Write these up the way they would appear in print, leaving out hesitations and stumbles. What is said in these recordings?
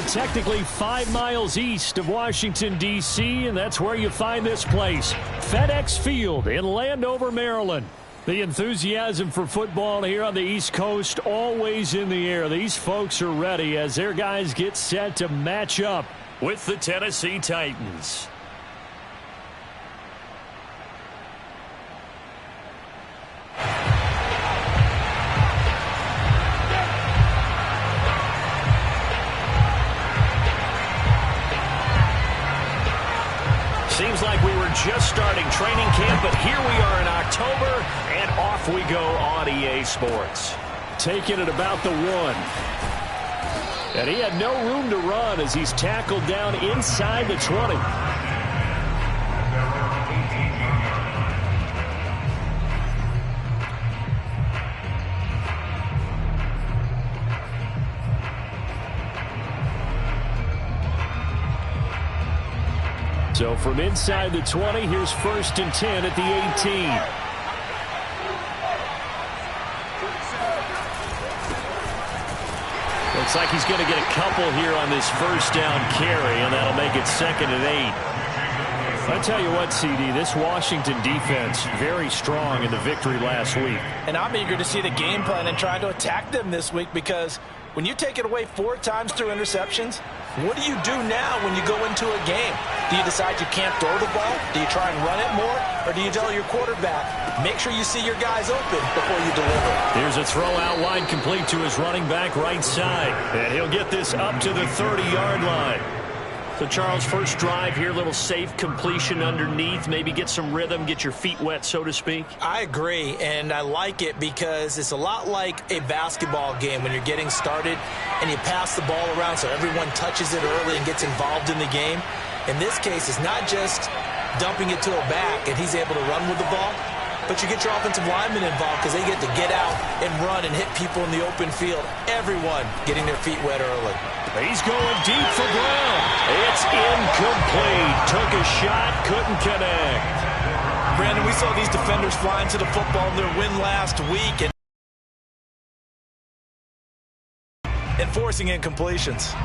technically 5 miles east of Washington, D.C., and that's where you find this place, FedEx Field in Landover, Maryland. The enthusiasm for football here on the East Coast always in the air. These folks are ready as their guys get set to match up with the Tennessee Titans. Seems like we were just starting training camp, but here we are in October, and off we go on EA Sports. Taking it about the 1. And he had no room to run as he's tackled down inside the 20. So from inside the 20, here's 1st and 10 at the 18. Looks like he's going to get a couple here on this first down carry, and that'll make it 2nd and 8. I tell you what, CD, this Washington defense, very strong in the victory last week. And I'm eager to see the game plan and try to attack them this week, because when you take it away 4 times through interceptions, what do you do now when you go into a game? Do you decide you can't throw the ball? Do you try and run it more? Or do you tell your quarterback, make sure you see your guys open before you deliver? Here's a throw out wide complete to his running back right side. And he'll get this up to the 30-yard line. So, Charles, first drive here, little safe completion underneath. Maybe get some rhythm, get your feet wet, so to speak. I agree, and I like it because it's a lot like a basketball game when you're getting started and you pass the ball around so everyone touches it early and gets involved in the game. In this case, it's not just dumping it to a back and he's able to run with the ball, but you get your offensive linemen involved because they get to get out and run and hit people in the open field. Everyone getting their feet wet early. He's going deep for Brown. It's incomplete. Took a shot, couldn't connect. Brandon, we saw these defenders flying to the football in their win last week and forcing incompletions.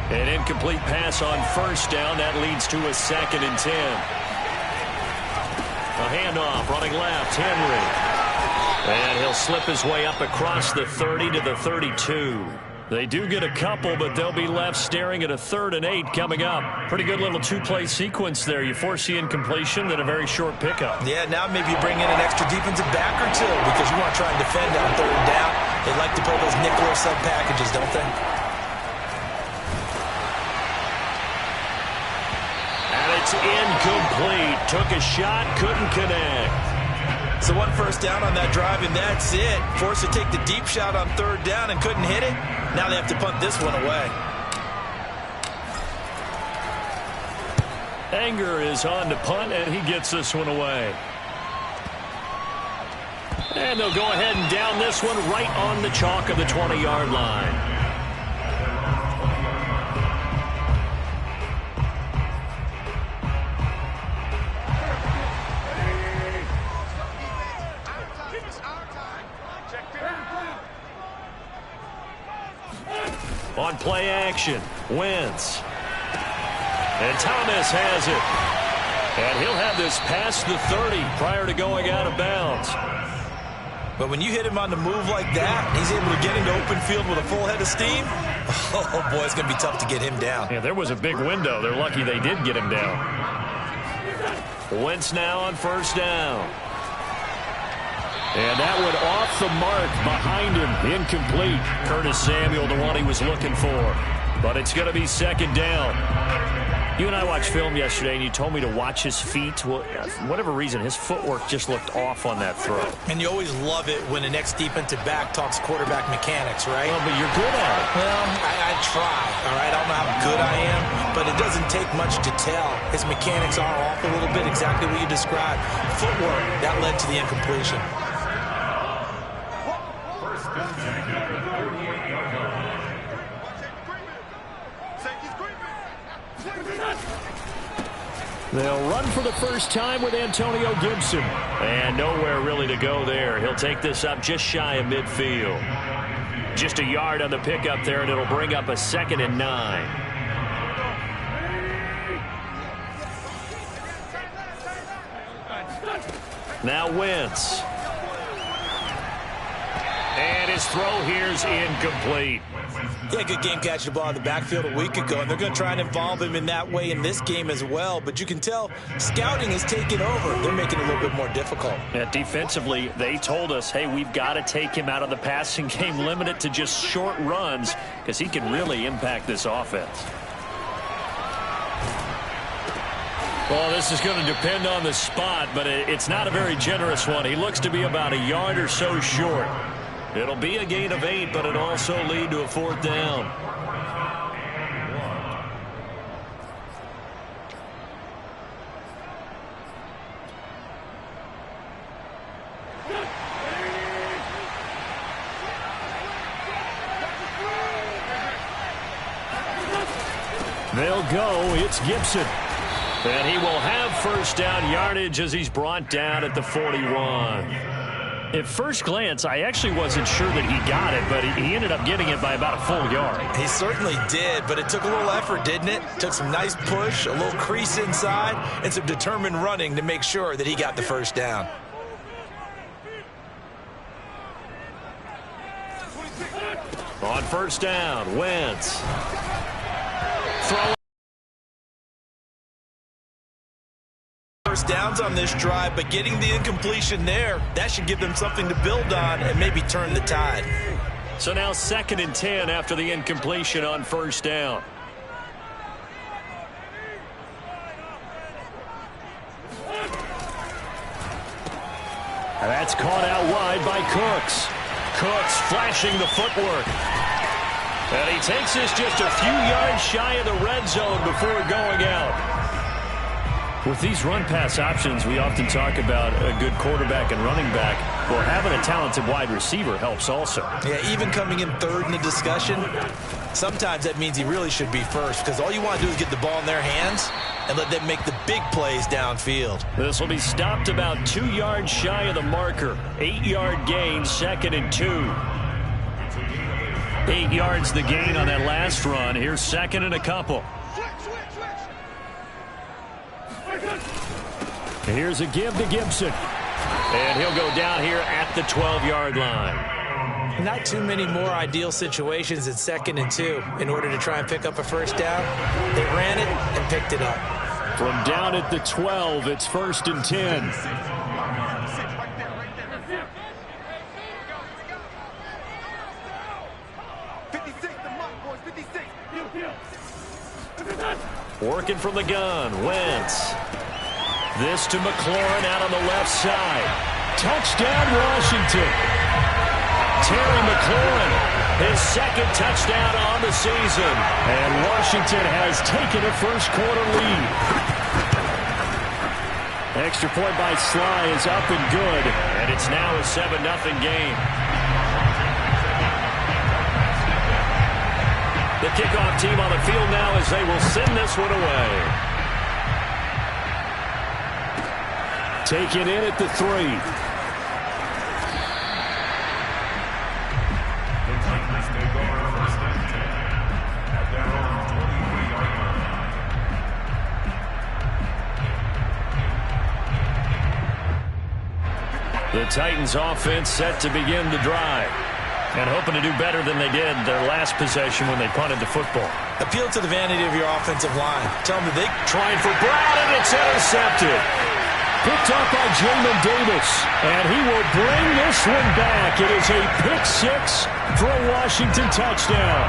An incomplete pass on first down. That leads to a 2nd and 10. A handoff, running left, Henry. And he'll slip his way up across the 30 to the 32. They do get a couple, but they'll be left staring at a 3rd and 8 coming up. Pretty good little 2-play sequence there. You force the incompletion, then a very short pickup. Yeah, now maybe you bring in an extra defensive back or two because you want to try and defend on 3rd down. They like to play those nickel or sub packages, don't they? And it's incomplete. Took a shot, couldn't connect. So 1 first down on that drive, and that's it. Forced to take the deep shot on 3rd down and couldn't hit it. Now they have to punt this one away. Anger is on to punt, and he gets this one away. And they'll go ahead and down this one right on the chalk of the 20-yard line. On play action, Wentz. And Thomas has it. And he'll have this past the 30 prior to going out of bounds. But when you hit him on the move like that, he's able to get into open field with a full head of steam. Oh, boy, it's going to be tough to get him down. Yeah, there was a big window. They're lucky they did get him down. Wentz now on first down. And that one off the mark behind him. Incomplete. Curtis Samuel, the one he was looking for. But it's going to be 2nd down. You and I watched film yesterday, and you told me to watch his feet. Well, for whatever reason, his footwork just looked off on that throw. And you always love it when the next defensive back talks quarterback mechanics, right? Well, but you're good at it. Well, I try, all right? I don't know how good I am, but it doesn't take much to tell. His mechanics are off a little bit, exactly what you described. Footwork, that led to the incompletion. They'll run for the first time with Antonio Gibson. And nowhere really to go there. He'll take this up just shy of midfield. Just a yard on the pickup there, and it'll bring up a 2nd and 9. Now Wentz. And his throw here's incomplete. Yeah, good game catching the ball in the backfield a week ago, and they're going to try and involve him in that way in this game as well. But you can tell scouting has taken over. They're making it a little bit more difficult. Yeah, defensively, they told us, hey, we've got to take him out of the passing game, limit it to just short runs, because he can really impact this offense. Well, this is going to depend on the spot, but it's not a very generous one. He looks to be about a yard or so short. It'll be a gain of 8, but it'll also lead to a 4th down. They'll go. It's Gibson. And he will have 1st down yardage as he's brought down at the 41. At first glance, I actually wasn't sure that he got it, but he ended up getting it by about a full yard. He certainly did, but it took a little effort, didn't it? Took some nice push, a little crease inside, and some determined running to make sure that he got the 1st down. On 1st down, Wentz. Throw. First downs on this drive, but getting the incompletion there, that should give them something to build on and maybe turn the tide. So now 2nd and 10 after the incompletion on 1st down. And that's caught out wide by Cooks. Cooks flashing the footwork. And he takes this just a few yards shy of the red zone before going out. With these run-pass options, we often talk about a good quarterback and running back. Well, having a talented wide receiver helps also. Yeah, even coming in 3rd in the discussion, sometimes that means he really should be 1st, because all you want to do is get the ball in their hands and let them make the big plays downfield. This will be stopped about 2 yards shy of the marker. 8-yard gain, 2nd and 2. 8 yards the gain on that last run. Here's 2nd and a couple. Here's a give to Gibson. And he'll go down here at the 12-yard line. Not too many more ideal situations in 2nd and 2 in order to try and pick up a 1st down. They ran it and picked it up. From down at the 12, it's 1st and 10. Working from the gun, Wentz. This to McLaurin out on the left side. Touchdown, Washington. Terry McLaurin, his 2nd touchdown on the season. And Washington has taken a 1st quarter lead. Extra point by Sly is up and good. And it's now a 7-0 game. The kickoff team on the field now as they will send this one away. Taken in at the 3. The Titans offense set to begin the drive. And hoping to do better than they did their last possession when they punted the football. Appeal to the vanity of your offensive line. Tell them that they trying for Brown, and it's intercepted. Picked up by Jamin Davis, and he will bring this one back. It is a pick-6 for a Washington touchdown.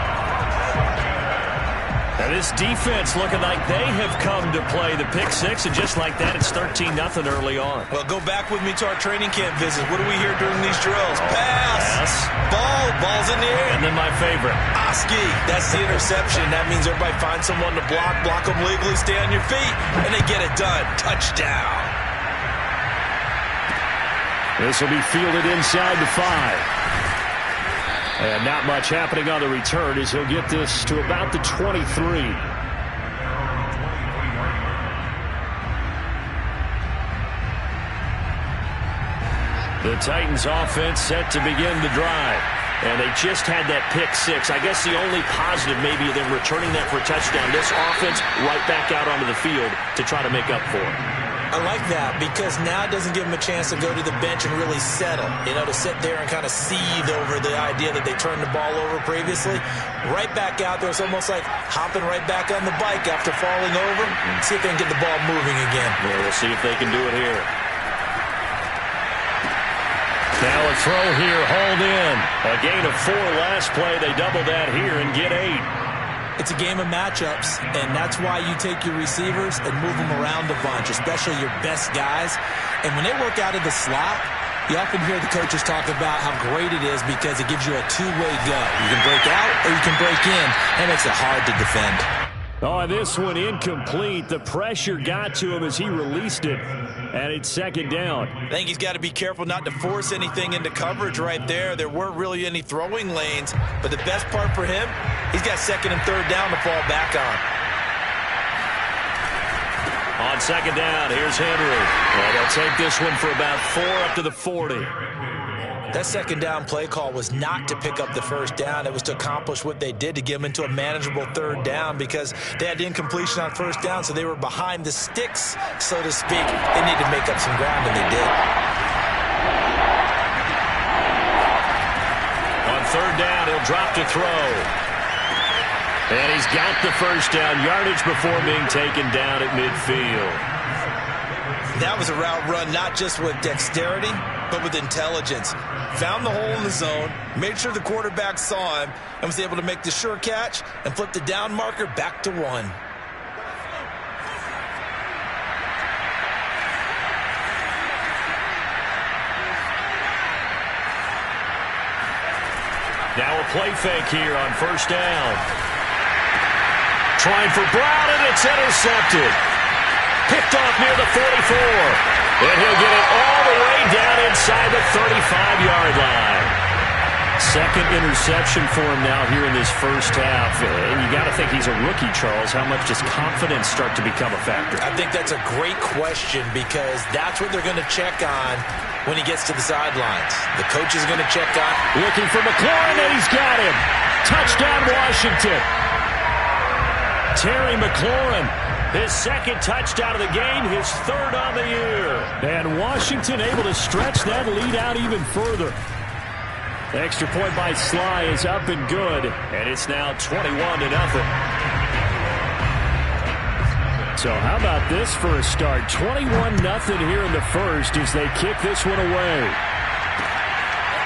And this defense looking like they have come to play the pick-6, and just like that, it's 13-0 early on. Well, go back with me to our training camp visit. What do we hear during these drills? Pass. Ball's in the air. And then my favorite. Oski. That's the interception. That means everybody finds someone to block them legally, stay on your feet, and they get it done. Touchdown. This will be fielded inside the 5. And not much happening on the return as he'll get this to about the 23. The Titans offense set to begin the drive. And they just had that pick six. I guess the only positive maybe of them returning that for a touchdown. This offense right back out onto the field to try to make up for it. I like that because now it doesn't give them a chance to go to the bench and really settle, to sit there and kind of seethe over the idea that they turned the ball over previously. Right back out there. It's almost like hopping right back on the bike after falling over. See if they can get the ball moving again. Yeah, we'll see if they can do it here. Now a throw here, hauled in. A gain of 4 last play. They double that here and get 8. It's a game of matchups, and that's why you take your receivers and move them around a bunch, especially your best guys. And when they work out of the slot, you often hear the coaches talk about how great it is because it gives you a two-way go. You can break out or you can break in. That makes it hard to defend. Oh, this one incomplete. The pressure got to him as he released it, and it's second down. I think he's got to be careful not to force anything into coverage right there. There weren't really any throwing lanes, but the best part for him, he's got second and third down to fall back on. On second down, here's Henry. And he'll take this one for about 4 up to the 40. That second down play call was not to pick up the first down. It was to accomplish what they did to get them into a manageable third down because they had incompletion on first down, so they were behind the sticks, so to speak. They needed to make up some ground, and they did. On third down, he'll drop to throw. And he's got the first down yardage before being taken down at midfield. That was a route run not just with dexterity, but with intelligence. Found the hole in the zone, made sure the quarterback saw him, and was able to make the sure catch and flip the down marker back to 1. Now a play fake here on first down. Trying for Brown, and it's intercepted. Picked off near the 44. And he'll get it all the way down inside the 35-yard line. Second interception for him now here in this first half. And you got to think he's a rookie, Charles. How much does confidence start to become a factor? I think that's a great question because that's what they're going to check on when he gets to the sidelines. The coach is going to check on. Looking for McLaurin, and he's got him. Touchdown, Washington. Terry McLaurin. His second touchdown of the game, his third on the year. And Washington able to stretch that lead out even further. The extra point by Sly is up and good, and it's now 21-0. So how about this for a start? 21-0 here in the first as they kick this one away.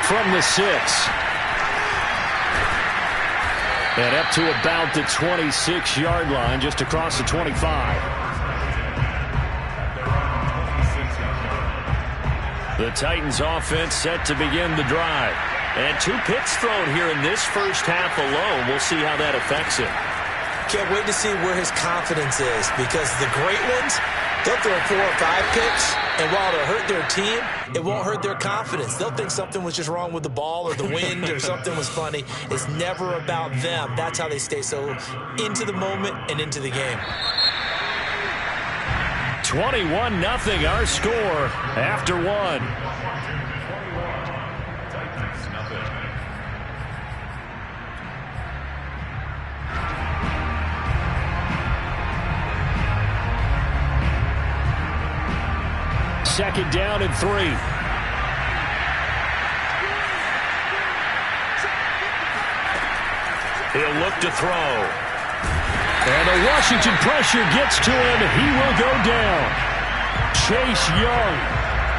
From the 6. And up to about the 26-yard line, just across the 25. The Titans offense set to begin the drive. And 2 picks thrown here in this first half alone. We'll see how that affects him. Can't wait to see where his confidence is because the great ones, they'll throw 4 or 5 picks, and while it'll hurt their team, it won't hurt their confidence. They'll think something was just wrong with the ball or the wind or something was funny. It's never about them. That's how they stay so into the moment and into the game. 21-0 our score after 1. Second down and 3. He'll look to throw. And the Washington pressure gets to him. He will go down. Chase Young.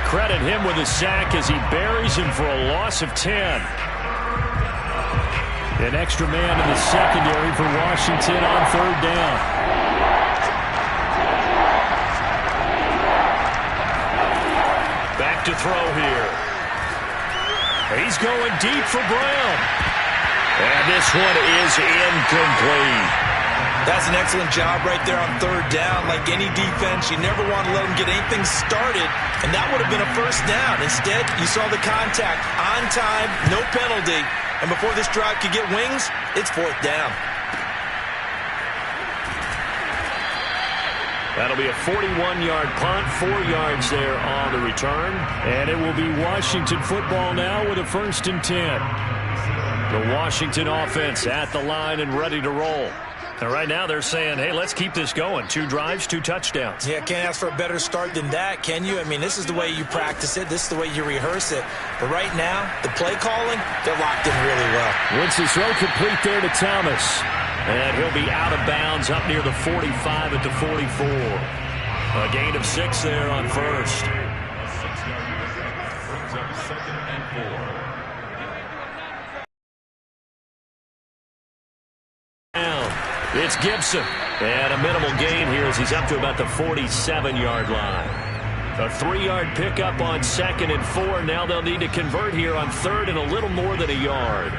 Credit him with a sack as he buries him for a loss of 10. An extra man in the secondary for Washington on third down. Back to throw here. He's going deep for Brown. And this one is incomplete. That's an excellent job right there on third down. Like any defense, you never want to let them get anything started, and that would have been a first down. Instead, you saw the contact on time, no penalty, and before this drive could get wings, it's fourth down. That'll be a 41-yard punt, 4 yards there on the return. And it will be Washington football now with a 1st and 10. The Washington offense at the line and ready to roll. And right now they're saying, hey, let's keep this going. 2 drives, 2 touchdowns. Yeah, can't ask for a better start than that, can you? I mean, this is the way you practice it. This is the way you rehearse it. But right now, the play calling, they're locked in really well. Winston's throw complete there to Thomas. And he'll be out of bounds up near the 45 at the 44. A gain of 6 there on first. Brings up 2nd and 4. It's Gibson. And a minimal gain here as he's up to about the 47-yard line. A 3-yard pickup on 2nd and 4. Now they'll need to convert here on 3rd and a little more than a yard.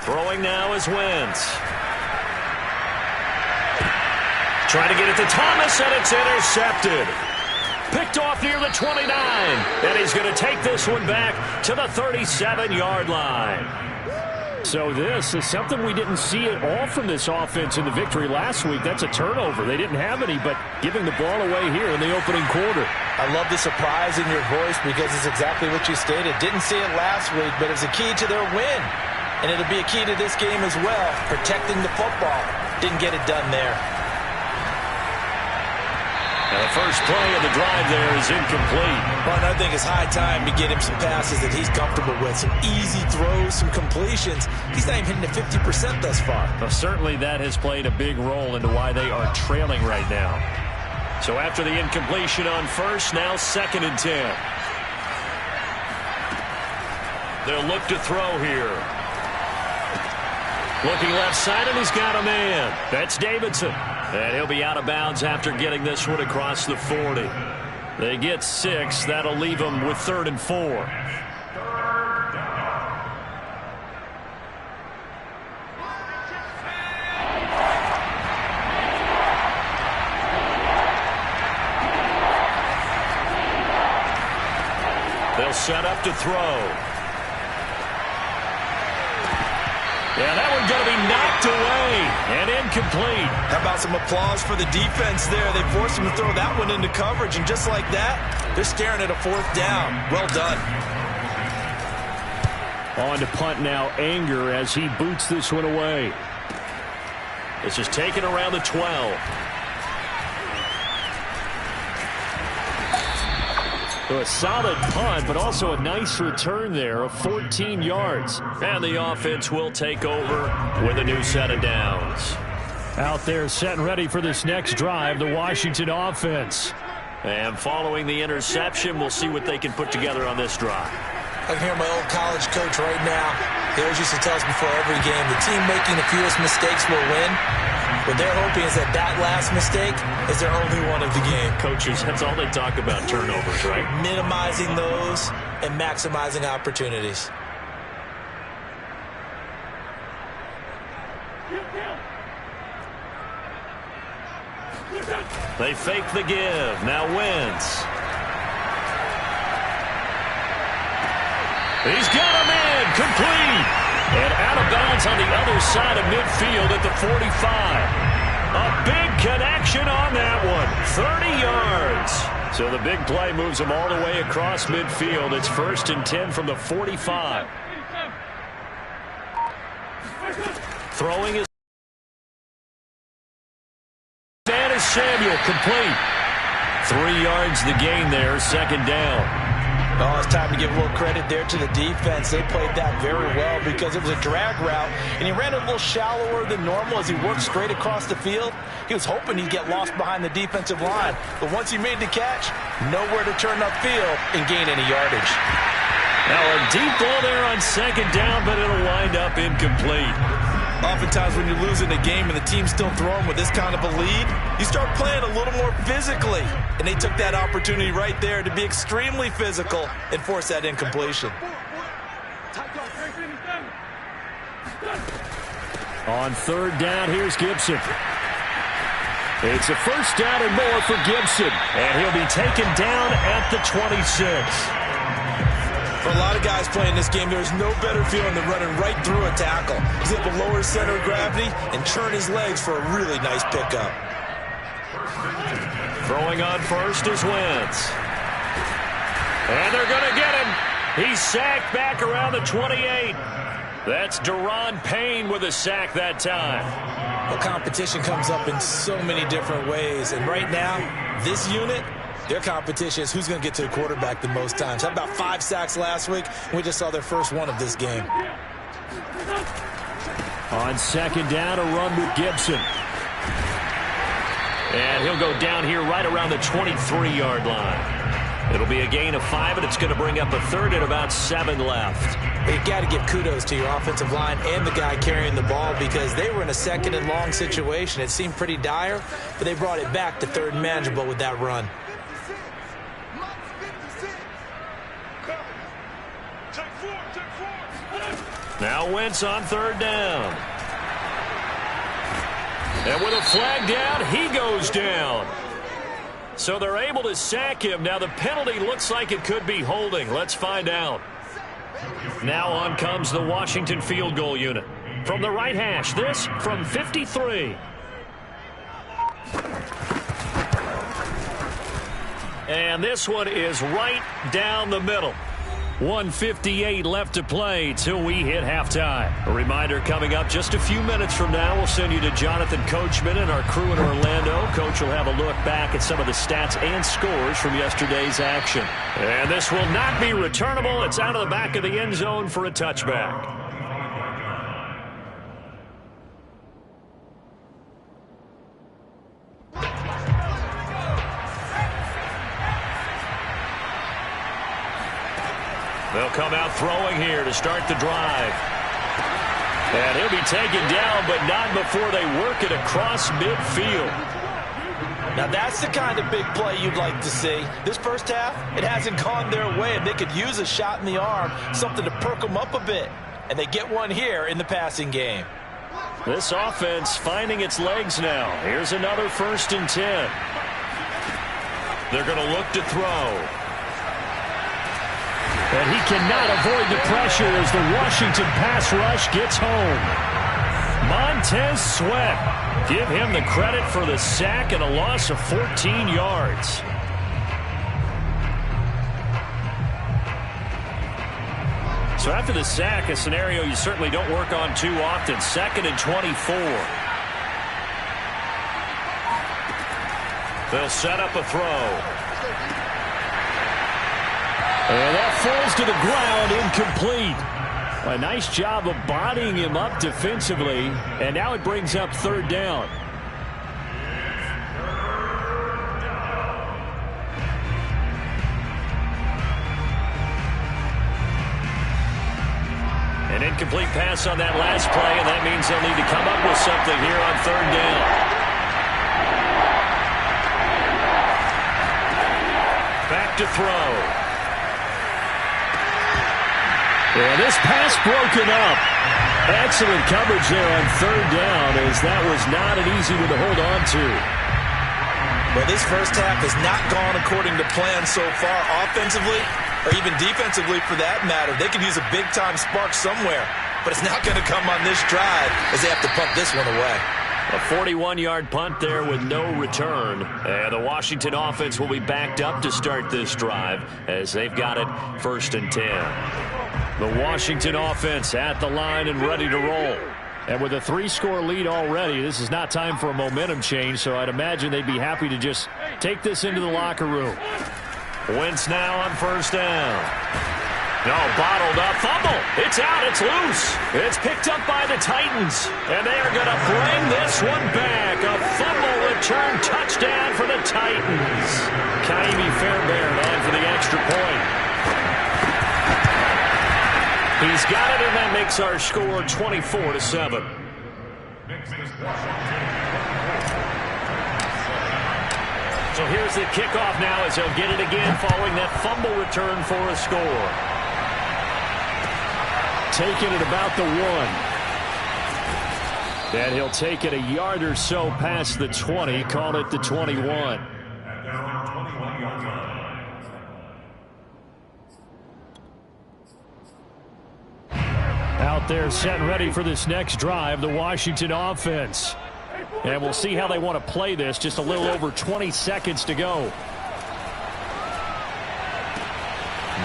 Throwing now is Wentz. Trying to get it to Thomas, and it's intercepted. Picked off near the 29. And he's going to take this one back to the 37-yard line. So this is something we didn't see at all from this offense in the victory last week. That's a turnover. They didn't have any, but giving the ball away here in the opening quarter. I love the surprise in your voice because it's exactly what you stated. Didn't see it last week, but it's a key to their win. And it'll be a key to this game as well, protecting the football. Didn't get it done there. And the first play of the drive there is incomplete. But I think it's high time to get him some passes that he's comfortable with. Some easy throws, some completions. He's not even hitting the 50% thus far. Well, certainly that has played a big role into why they are trailing right now. So after the incompletion on first, now 2nd and 10. They'll look to throw here. Looking left side, and he's got a man. That's Davidson. And he'll be out of bounds after getting this one across the 40. They get 6. That'll leave them with 3rd and 4. They'll set up to throw. Yeah, that one's going to be knocked away and incomplete. How about some applause for the defense there? They forced him to throw that one into coverage, and just like that, they're staring at a 4th down. Well done. On to punt now, Anger, as he boots this one away. This is taken around the 12. So a solid punt, but also a nice return there of 14 yards. And the offense will take over with a new set of downs. Out there set and ready for this next drive, the Washington offense. And following the interception, we'll see what they can put together on this drive. I can hear my old college coach right now. He always used to tell us before every game, the team making the fewest mistakes will win. What they're hoping is that that last mistake is their only one of the game. Coaches, that's all they talk about, turnovers, right? Minimizing those and maximizing opportunities. They fake the give. Now Wentz. He's got a man complete. And out of bounds on the other side of midfield at the 45. A big connection on that one. 30 yards. So the big play moves them all the way across midfield. It's 1st and 10 from the 45. Throwing is Samuel complete. 3 yards the gain there, 2nd down. Oh, it's time to give a little credit there to the defense. They played that very well because it was a drag route, and he ran a little shallower than normal as he worked straight across the field. He was hoping he'd get lost behind the defensive line, but once he made the catch, nowhere to turn upfield and gain any yardage. Now a deep ball there on 2nd down, but it'll wind up incomplete. Oftentimes when you're losing a game and the team's still throwing with this kind of a lead, you start playing a little more physically. And they took that opportunity right there to be extremely physical and force that incompletion. On 3rd down, here's Gibson. It's a 1st down and more for Gibson. And he'll be taken down at the 26. For a lot of guys playing this game, there's no better feeling than running right through a tackle. He's able to lower his center of gravity and turn his legs for a really nice pickup. Throwing on first is Wentz. And they're going to get him. He's sacked back around the 28. That's Daron Payne with a sack that time. Well, competition comes up in so many different ways. And right now, this unit, their competition is who's going to get to the quarterback the most times. Had about 5 sacks last week. We just saw their first one of this game. On second down, a run with Gibson. And he'll go down here right around the 23-yard line. It'll be a gain of 5, and it's going to bring up a third and about 7 left. You've got to give kudos to your offensive line and the guy carrying the ball because they were in a second and long situation. It seemed pretty dire, but they brought it back to third and manageable with that run. Now Wentz on third down. And with a flag down, he goes down. So they're able to sack him. Now the penalty looks like it could be holding. Let's find out. Now on comes the Washington field goal unit. From the right hash, this from 53. And this one is right down the middle. 1:58 left to play till we hit halftime. A reminder coming up just a few minutes from now. We'll send you to Jonathan Coachman and our crew in Orlando. Coach will have a look back at some of the stats and scores from yesterday's action. And this will not be returnable. It's out of the back of the end zone for a touchback. They'll come out throwing here to start the drive. And he'll be taken down, but not before they work it across midfield. Now that's the kind of big play you'd like to see. This first half, it hasn't gone their way, and they could use a shot in the arm, something to perk them up a bit. And they get one here in the passing game. This offense finding its legs now. Here's another 1st and 10. They're going to look to throw. And he cannot avoid the pressure as the Washington pass rush gets home. Montez Sweat. Give him the credit for the sack and a loss of 14 yards. So after the sack, a scenario you certainly don't work on too often. 2nd and 24. They'll set up a throw. And that falls to the ground, incomplete. A nice job of bodying him up defensively, and now it brings up 3rd down. An incomplete pass on that last play, and that means they'll need to come up with something here on 3rd down. Back to throw. And this pass broken up. Excellent coverage there on 3rd down, as that was not an easy one to hold on to. Well, this first half has not gone according to plan so far offensively, or even defensively for that matter. They could use a big-time spark somewhere, but it's not going to come on this drive as they have to punt this one away. A 41-yard punt there with no return. And the Washington offense will be backed up to start this drive as they've got it 1st and 10. The Washington offense at the line and ready to roll. And with a 3-score lead already, this is not time for a momentum change, so I'd imagine they'd be happy to just take this into the locker room. Wentz now on 1st down. No, bottled up. Fumble. It's out. It's loose. It's picked up by the Titans. And they are going to bring this one back. A fumble return touchdown for the Titans. Kaimi Fairbairn on for the extra point. He's got it, and that makes our score 24-7. So here's the kickoff now as they'll get it again following that fumble return for a score. Taking it about the 1. And he'll take it a yard or so past the 20, call it the 21. out there set and ready for this next drive, the Washington offense. And we'll see how they want to play this. Just a little over 20 seconds to go.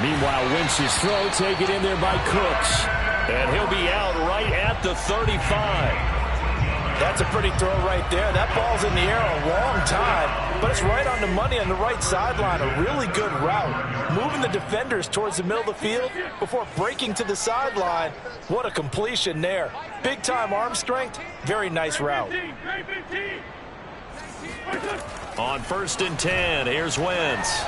Meanwhile, Wentz's throw taken in there by Cooks. And he'll be out right at the 35. That's a pretty throw right there. That ball's in the air a long time, but it's right on the money on the right sideline. A really good route. Moving the defenders towards the middle of the field before breaking to the sideline. What a completion there. Big-time arm strength. Very nice route. On 1st and 10, here's Wentz.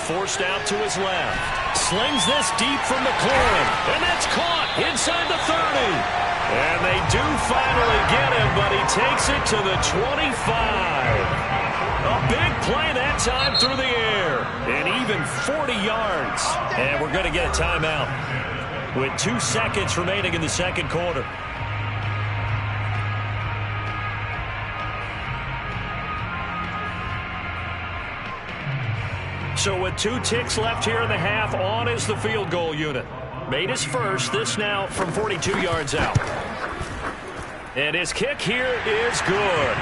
Forced out to his left. Slings this deep from McLaurin. And that's caught inside the 30. And they do finally get him, but he takes it to the 25. A big play that time through the air. And even 40 yards. And we're going to get a timeout with 2 seconds remaining in the second quarter. So with 2 ticks left here in the half, on is the field goal unit. Made his first, this now from 42 yards out. And his kick here is good.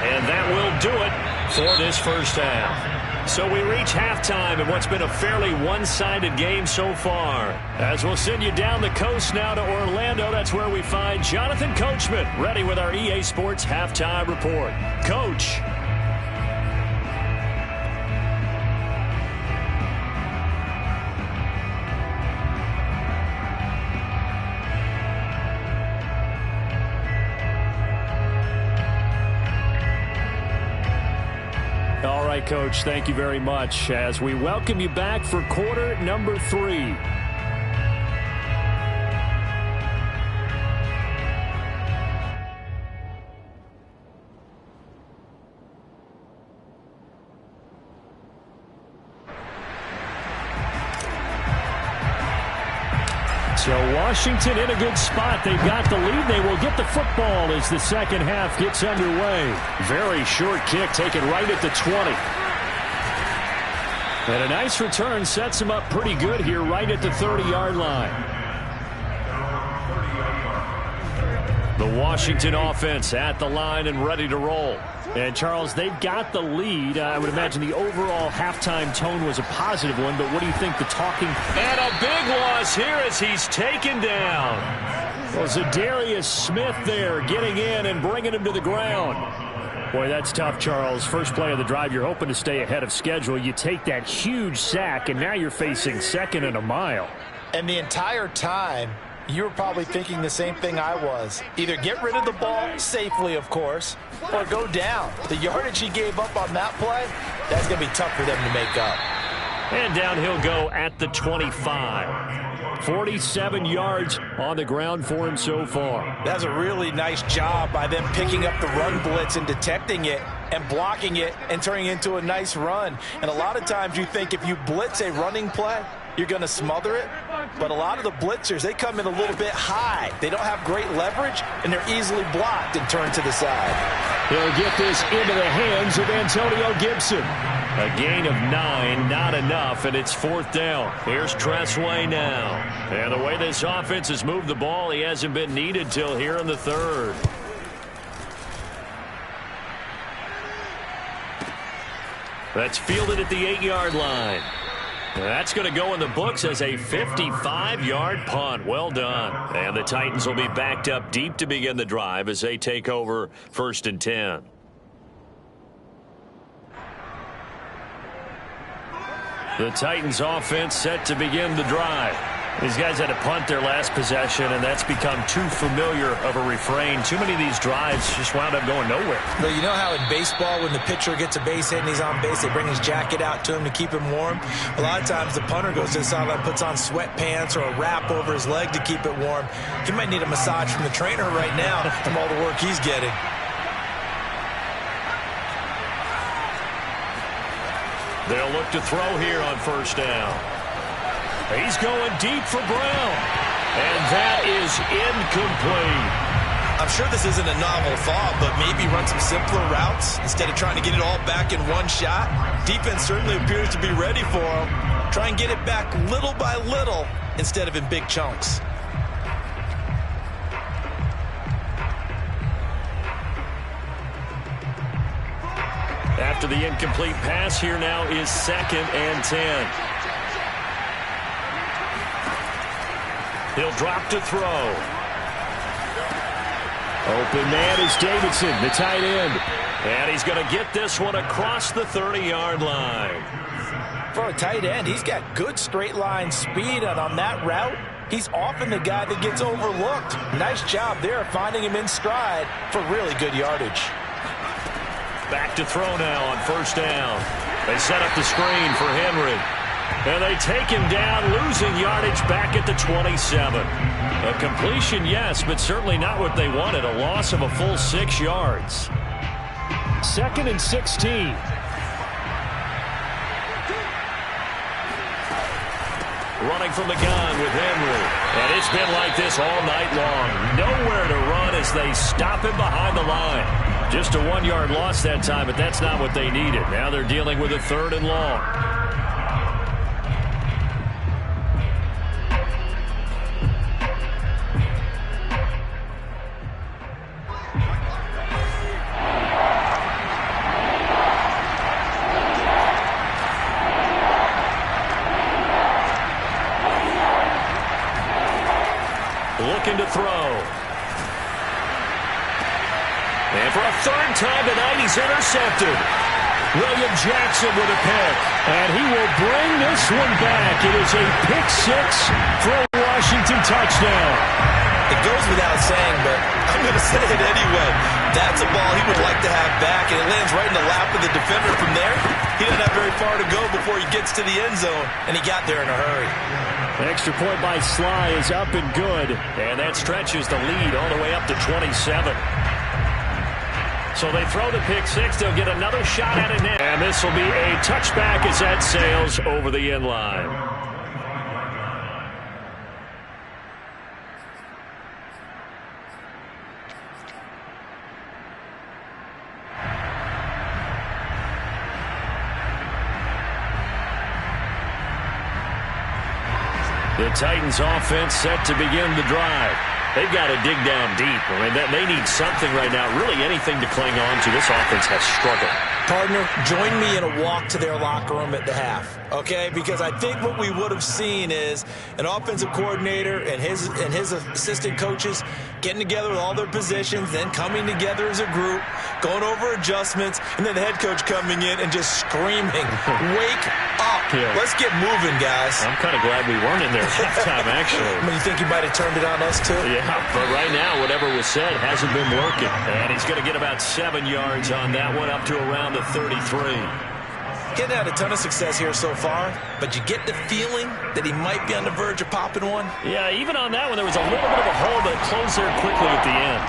And that will do it for this first half. So we reach halftime in what's been a fairly one-sided game so far. As we'll send you down the coast now to Orlando, that's where we find Jonathan Coachman, ready with our EA Sports Halftime Report. Coach. All right, Coach, thank you very much as we welcome you back for quarter number 3. So Washington in a good spot. They've got the lead. They will get the football as the second half gets underway. Very short kick taken right at the 20. And a nice return sets him up pretty good here right at the 30-yard line. The Washington offense at the line and ready to roll. And, Charles, they've got the lead. I would imagine the overall halftime tone was a positive one, but what do you think the talking... And a big loss here as he's taken down. Well, Zadarius Smith there getting in and bringing him to the ground. Boy, that's tough, Charles. First play of the drive, you're hoping to stay ahead of schedule. You take that huge sack, and now you're facing second and a mile. And the entire time, you were probably thinking the same thing I was. Either get rid of the ball safely, of course, or go down. The yardage he gave up on that play, that's going to be tough for them to make up. And down he'll go at the 25. 47 yards on the ground for him so far. That's a really nice job by them picking up the run blitz and detecting it and blocking it and turning it into a nice run. And a lot of times you think if you blitz a running play, you're going to smother it. But a lot of the blitzers, they come in a little bit high. They don't have great leverage, and they're easily blocked and turned to the side. He'll get this into the hands of Antonio Gibson. A gain of 9, not enough, and it's 4th down. Here's Tressway now. And the way this offense has moved the ball, he hasn't been needed till here in the 3rd. That's fielded at the 8-yard line. That's going to go in the books as a 55-yard punt. Well done. And the Titans will be backed up deep to begin the drive as they take over 1st and 10. The Titans offense set to begin the drive. These guys had to punt their last possession, and that's become too familiar of a refrain. Too many of these drives just wound up going nowhere. But you know how in baseball, when the pitcher gets a base hit and he's on base, they bring his jacket out to him to keep him warm? A lot of times the punter goes to the sideline, puts on sweatpants or a wrap over his leg to keep it warm. He might need a massage from the trainer right now from all the work he's getting. They'll look to throw here on 1st down. He's going deep for Brown. And that is incomplete. I'm sure this isn't a novel thought, but maybe run some simpler routes instead of trying to get it all back in one shot. Defense certainly appears to be ready for him. Try and get it back little by little instead of in big chunks. After the incomplete pass, here now is 2nd and 10. He'll drop to throw. Open man is Davidson, the tight end. And he's going to get this one across the 30-yard line. For a tight end, he's got good straight line speed, and on that route, he's often the guy that gets overlooked. Nice job there finding him in stride for really good yardage. Back to throw now on 1st down. They set up the screen for Henry. And they take him down, losing yardage back at the 27. A completion, yes, but certainly not what they wanted. A loss of a full 6 yards. 2nd and 16. Running from the gun with Henry. And it's been like this all night long. Nowhere to run as they stop him behind the line. Just a 1-yard loss that time, but that's not what they needed. Now they're dealing with a 3rd and long. Looking to throw. And for a 3rd time tonight, he's intercepted. William Jackson with a pick. And he will bring this one back. It is a pick 6 for a Washington touchdown. It goes without saying, but I'm going to say it anyway. That's a ball he would like to have back, and it lands right in the lap of the defender from there. He doesn't have very far to go before he gets to the end zone, and he got there in a hurry. An extra point by Sly is up and good, and that stretches the lead all the way up to 27. So they throw the pick 6. They'll get another shot at it now. And this will be a touchback as that sails over the end line. The Titans offense set to begin the drive. They've got to dig down deep. I mean, they need something right now, really anything to cling on to. This offense has struggled. Partner, join me in a walk to their locker room at the half, okay? Because I think what we would have seen is an offensive coordinator and his assistant coaches getting together with all their positions, then coming together as a group, going over adjustments, and then the head coach coming in and just screaming, wake up. Yeah. Let's get moving, guys. I'm kind of glad we weren't in there at halftime, actually. I mean, you think you might have turned it on us, too? Yeah, but right now, whatever was said hasn't been working. And he's going to get about 7 yards on that one, up to around the 33. Getting had a ton of success here so far, but you get the feeling that he might be on the verge of popping one. Yeah, even on that one, there was a little bit of a hole, but it closed there quickly at the end.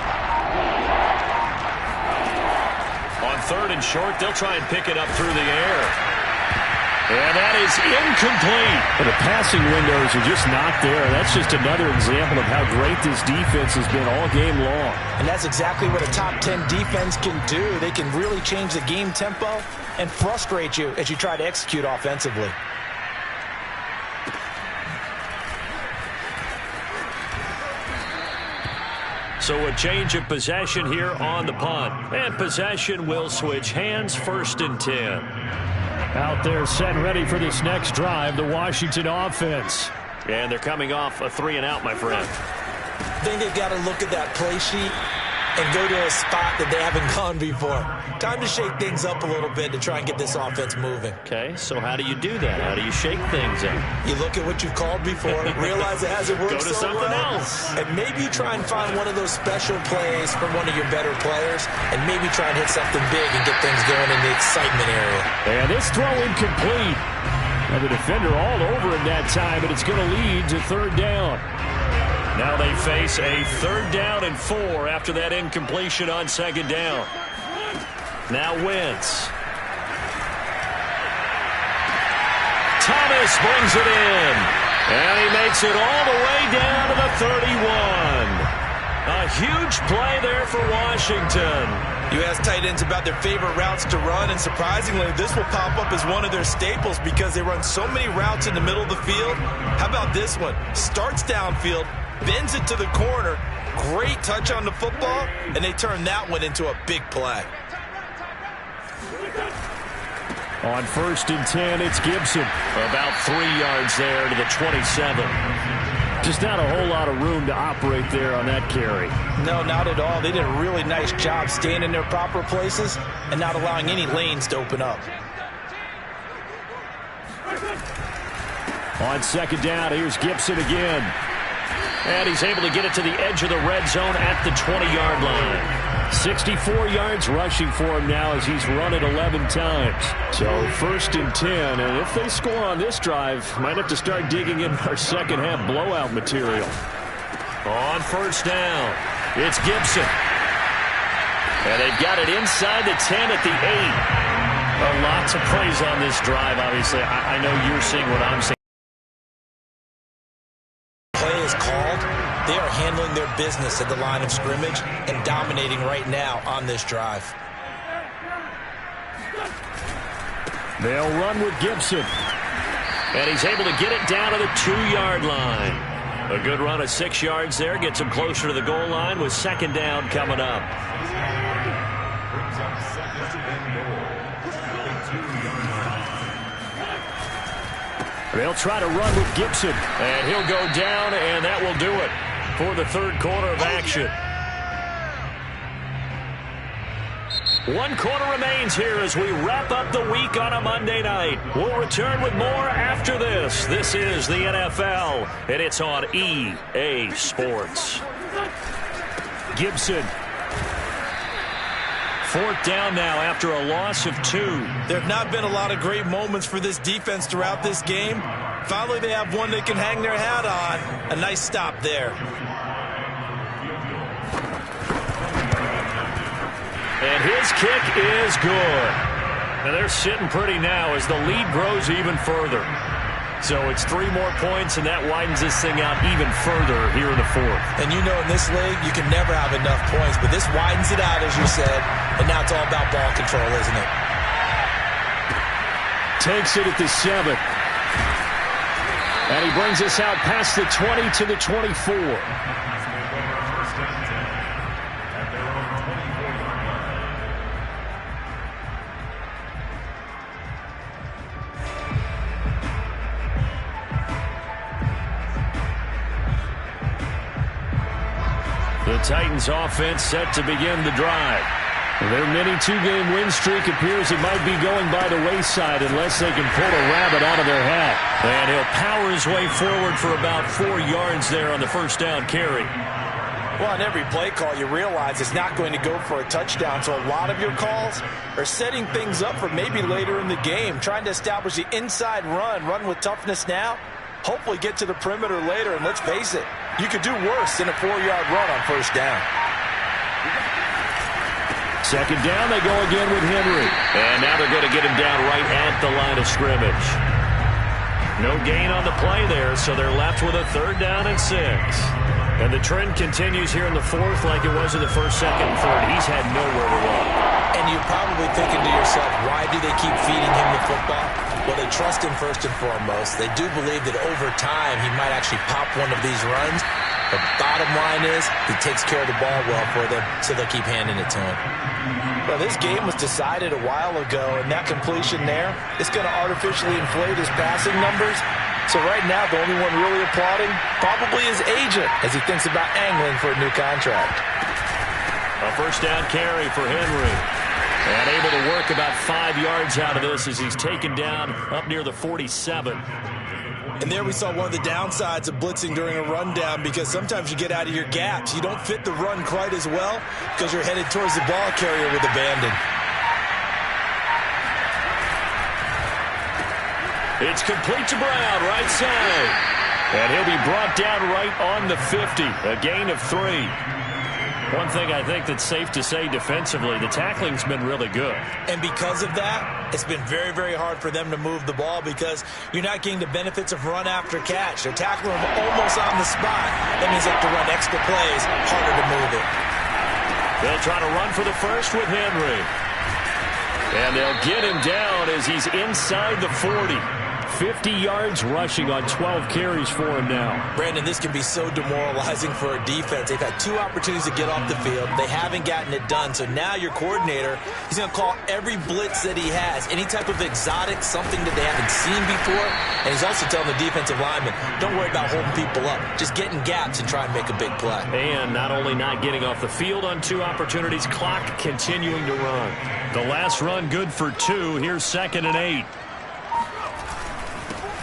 On 3rd and short, they'll try and pick it up through the air. And that is incomplete. And the passing windows are just not there. That's just another example of how great this defense has been all game long. And that's exactly what a top 10 defense can do. They can really change the game tempo and frustrate you as you try to execute offensively. So a change of possession here on the punt. And possession will switch hands, 1st and 10. Out there set and ready for this next drive, the Washington offense. And they're coming off a 3-and-out, my friend. I think they've got to look at that play sheet and go to a spot that they haven't gone before. Time to shake things up a little bit to try and get this offense moving. Okay, so how do you do that? How do you shake things up? You look at what you've called before, realize it hasn't worked Go to so something well, else. and maybe try and find one of those special plays from one of your better players, and maybe try and hit something big and get things going in the excitement area. And this throw incomplete. And the defender all over him that time, but it's going to lead to 3rd down. Now they face a 3rd down and 4 after that incompletion on 2nd down. Now Wentz. Thomas brings it in. And he makes it all the way down to the 31. A huge play there for Washington. You ask tight ends about their favorite routes to run, and surprisingly, this will pop up as one of their staples because they run so many routes in the middle of the field. How about this one? Starts downfield, bends it to the corner, great touch on the football, and they turn that one into a big play. On 1st and 10, it's Gibson. About 3 yards there to the 27. Just not a whole lot of room to operate there on that carry. No, not at all. They did a really nice job staying in their proper places and not allowing any lanes to open up. On 2nd down, here's Gibson again. And he's able to get it to the edge of the red zone at the 20-yard line. 64 yards rushing for him now as he's run it 11 times. So 1st and 10, and if they score on this drive, might have to start digging in our second half blowout material. On 1st down, it's Gibson. And they've got it inside the 10 at the 8. Lots of praise on this drive, obviously. I know you're seeing what I'm seeing. Play is called. They are handling their business at the line of scrimmage and dominating right now on this drive. They'll run with Gibson. And he's able to get it down to the 2-yard line. A good run of 6 yards there. Gets him closer to the goal line with 2nd down coming up. They'll try to run with Gibson. And he'll go down, and that will do it for the 3rd quarter of action. 1 quarter remains here as we wrap up the week on a Monday night. We'll return with more after this. This is the NFL, and it's on EA Sports. Gibson. 4th down now after a loss of 2. There have not been a lot of great moments for this defense throughout this game. Finally, they have one they can hang their hat on. A nice stop there. And his kick is good. And they're sitting pretty now as the lead grows even further. So it's 3 more points, and that widens this thing out even further here in the 4th. And you know in this league, you can never have enough points, but this widens it out, as you said, and now it's all about ball control, isn't it? Takes it at the 7. And he brings us out past the 20 to the 24. The Titans offense set to begin the drive. Their mini 2-game win streak appears it might be going by the wayside unless they can pull a rabbit out of their hat. And he'll power his way forward for about 4 yards there on the 1st down carry. Well, on every play call, you realize it's not going to go for a touchdown, so a lot of your calls are setting things up for maybe later in the game, trying to establish the inside run with toughness now, hopefully get to the perimeter later, and let's face it, you could do worse than a 4-yard run on 1st down. 2nd down, they go again with Henry. And now they're going to get him down right at the line of scrimmage. No gain on the play there, so they're left with a 3rd down and 6. And the trend continues here in the 4th like it was in the 1st, 2nd, and 3rd. He's had nowhere to run. And you're probably thinking to yourself, why do they keep feeding him the football? Well, they trust him first and foremost. They do believe that over time he might actually pop one of these runs. The bottom line is he takes care of the ball well for them, so they'll keep handing it to him. Well, this game was decided a while ago, and that completion there is going to artificially inflate his passing numbers. So right now, the only one really applauding probably his agent as he thinks about angling for a new contract. A 1st down carry for Henry. And able to work about 5 yards out of this as he's taken down up near the 47. And there we saw one of the downsides of blitzing during a rundown, because sometimes you get out of your gaps. You don't fit the run quite as well because you're headed towards the ball carrier with abandon. It's complete to Brown, right side. And he'll be brought down right on the 50. A gain of 3. One thing I think that's safe to say defensively, the tackling's been really good. And because of that, it's been very, very hard for them to move the ball because you're not getting the benefits of run after catch. They're tackling them almost on the spot. That means they have to run extra plays, harder to move it. They'll try to run for the first with Henry. And they'll get him down as he's inside the 40. 50 yards rushing on 12 carries for him now. Brandon, this can be so demoralizing for a defense. They've had 2 opportunities to get off the field. They haven't gotten it done. So now your coordinator, he's going to call every blitz that he has, any type of exotic, something that they haven't seen before. And he's also telling the defensive lineman, don't worry about holding people up. Just get in gaps and try and make a big play. And not only not getting off the field on 2 opportunities, clock continuing to run. The last run good for 2. Here's 2nd and 8.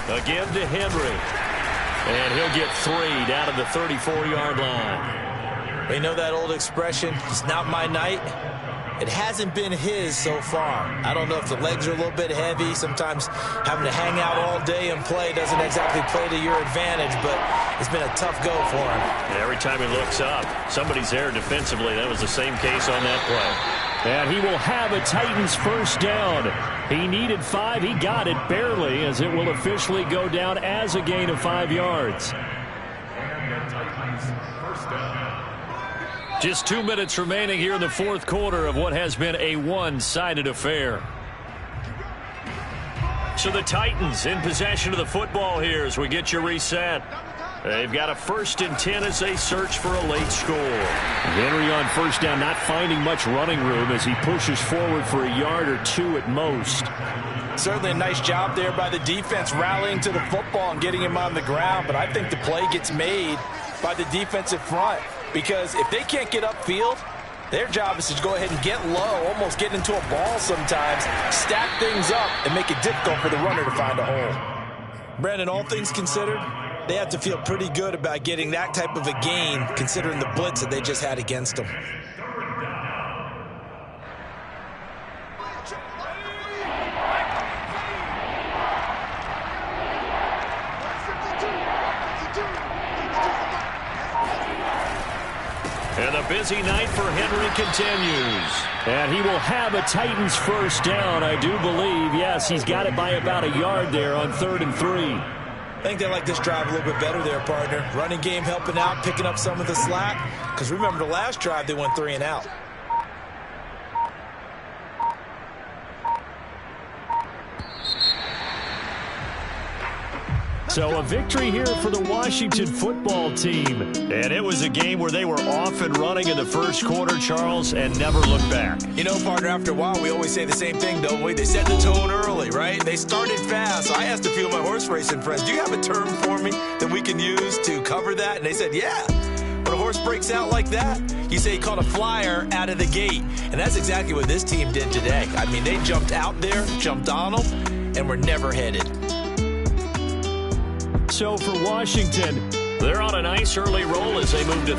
Again to Henry. And he'll get 3 down to the 34-yard line. You know that old expression, it's not my night? It hasn't been his so far. I don't know if the legs are a little bit heavy. Sometimes having to hang out all day and play doesn't exactly play to your advantage, but it's been a tough go for him. And every time he looks up, somebody's there defensively. That was the same case on that play. And he will have a Titans first down. He needed 5. He got it barely, as it will officially go down as a gain of 5 yards. Just 2 minutes remaining here in the 4th quarter of what has been a one-sided affair. So the Titans in possession of the football here as we get you reset. They've got a 1st and 10 as they search for a late score. Henry on first down, not finding much running room as he pushes forward for a yard or 2 at most. Certainly a nice job there by the defense rallying to the football and getting him on the ground, but I think the play gets made by the defensive front because if they can't get upfield, their job is to go ahead and get low, almost get into a ball sometimes, stack things up, and make it difficult for the runner to find a hole. Brandon, all things considered, they have to feel pretty good about getting that type of a gain considering the blitz that they just had against them. And the busy night for Henry continues. And he will have a Titans first down, I do believe. Yes, he's got it by about a yard there on 3rd and 3. I think they like this drive a little bit better there, partner. Running game helping out, picking up some of the slack. Because remember the last drive, they went 3 and out. So a victory here for the Washington football team. And it was a game where they were off and running in the first quarter, Charles, and never looked back. You know, partner, after a while, we always say the same thing, don't we? They set the tone early, right? They started fast. So I asked a few of my horse racing friends, do you have a term for me that we can use to cover that? And they said, yeah. When a horse breaks out like that, you say he caught a flyer out of the gate. And that's exactly what this team did today. I mean, they jumped out there, jumped on them, and were never headed. So for Washington, they're on a nice early roll as they move to